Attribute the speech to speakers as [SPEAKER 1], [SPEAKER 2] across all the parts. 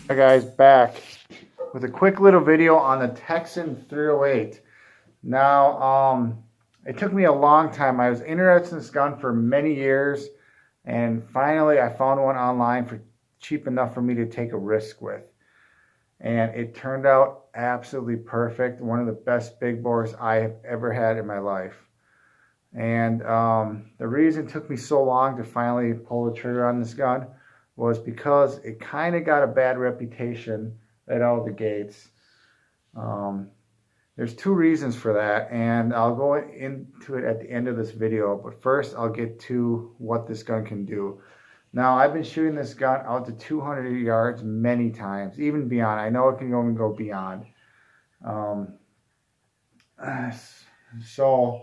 [SPEAKER 1] Hi guys, back with a quick little video on the Texan 308. Now, it took me a long time. I was interested in this gun for many years, and finally I found one online for cheap enough for me to take a risk with. And it turned out absolutely perfect. One of the best big bores I have ever had in my life. And the reason it took me so long to finally pull the trigger on this gun was because it kind of got a bad reputation right out of the gates. There's two reasons for that, and I'll go into it at the end of this video, but first I'll get to what this gun can do. Now, I've been shooting this gun out to 200 yards many times, even beyond. I know it can even go beyond. So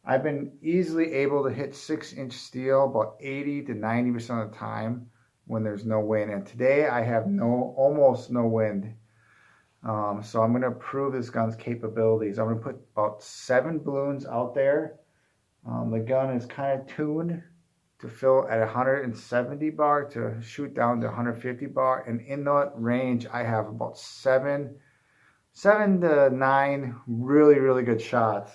[SPEAKER 1] I've been easily able to hit 6-inch steel about 80 to 90% of the time when there's no wind. And today I have almost no wind. So I'm going to prove this gun's capabilities. I'm going to put about 7 balloons out there. The gun is kind of tuned to fill at 170 bar to shoot down to 150 bar. And in that range, I have about 7 to 9 really, really good shots.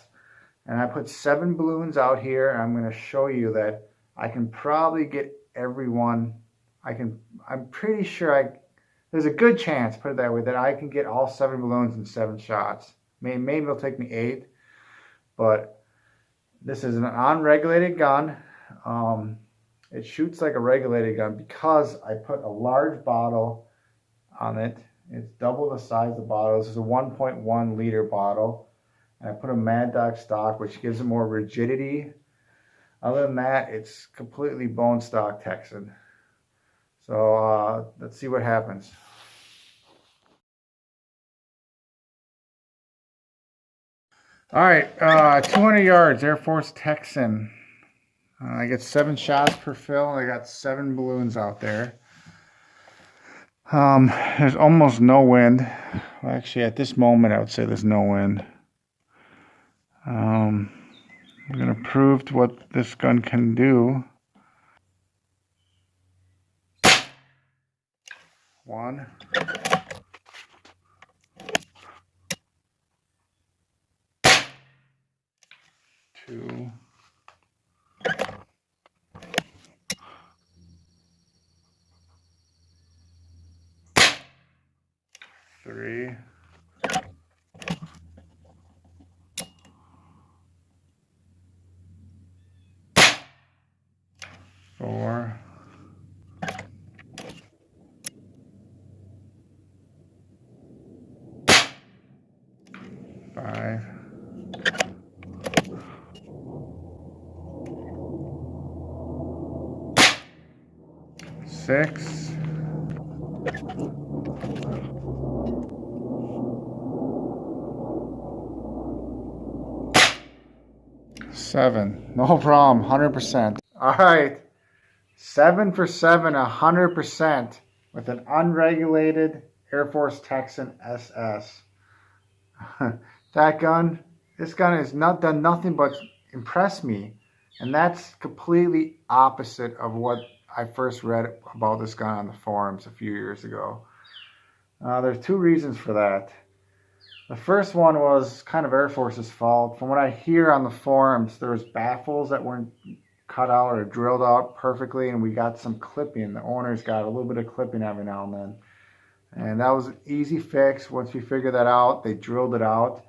[SPEAKER 1] And I put 7 balloons out here, and I'm going to show you that I can probably get every one. I'm pretty sure there's a good chance, put it that way, that I can get all 7 balloons in 7 shots. Maybe it'll take me 8, but this is an unregulated gun. It shoots like a regulated gun because I put a large bottle on it. It's double the size of the bottle. This is a 1.1 liter bottle. And I put a Mad Dog stock, which gives it more rigidity. Other than that, it's completely bone stock Texan. So let's see what happens. All right, 200 yards, Airforce Texan. I get 7 shots per fill. I got 7 balloons out there. There's almost no wind. Well, actually, at this moment, I would say there's no wind. I'm going to prove what this gun can do. 1. 2. 3. 4. 5. 6. 7. No problem, 100%. All right, 7 for 7, 100% with an unregulated Airforce Texan SS. This gun has not done nothing but impress me, and that's completely opposite of what I first read about this gun on the forums a few years ago. There's 2 reasons for that. The first one was kind of Airforce's fault. From what I hear on the forums, there was baffles that weren't cut out or drilled out perfectly, and we got some clipping. The owners got a little bit of clipping every now and then. And that was an easy fix. Once we figured that out, they drilled it out.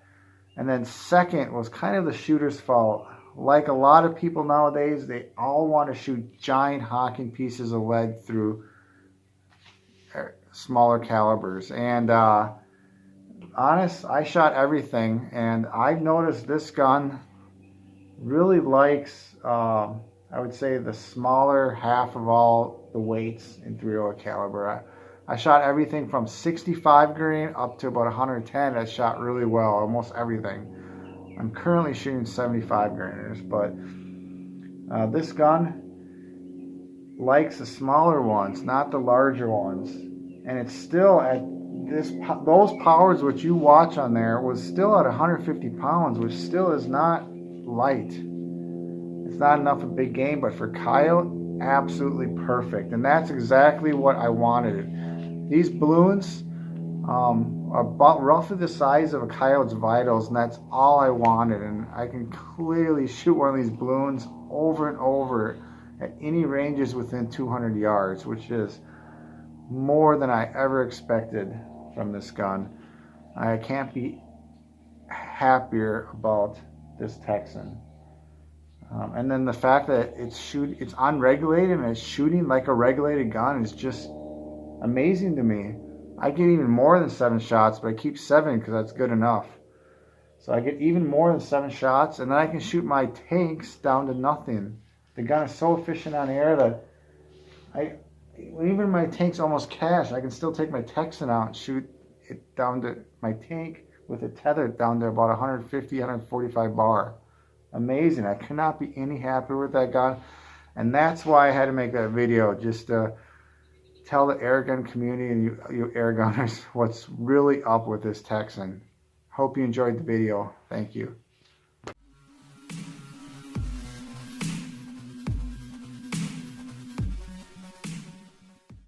[SPEAKER 1] And then second was kind of the shooter's fault. Like a lot of people nowadays, they all want to shoot giant honking pieces of lead through smaller calibers. And honest, I shot everything, and I've noticed this gun really likes, I would say, the smaller half of all the weights in 308 caliber. I shot everything from 65 grain up to about 110. I shot really well, almost everything. I'm currently shooting 75 grainers, but this gun likes the smaller ones, not the larger ones. And it's still at those powers which you watch on there was still at 150 pounds, which still is not light. It's not enough of a big game, but for coyote, absolutely perfect. And that's exactly what I wanted. These balloons are about roughly the size of a coyote's vitals, and that's all I wanted. And I can clearly shoot one of these balloons over and over at any ranges within 200 yards, which is more than I ever expected from this gun. I can't be happier about this Texan. And then the fact that it's unregulated and it's shooting like a regulated gun is just amazing to me. I get even more than 7 shots, but I keep 7 because that's good enough. So I get even more than 7 shots, and then I can shoot my tanks down to nothing. The gun is so efficient on air that even my tank's almost cash, I can still take my Texan out and shoot it down to my tank with it tethered down to about 150, 145 bar. Amazing. I cannot be any happier with that gun. And that's why I had to make that video, just to tell the airgun community and you airgunners what's really up with this Texan. Hope you enjoyed the video. Thank you.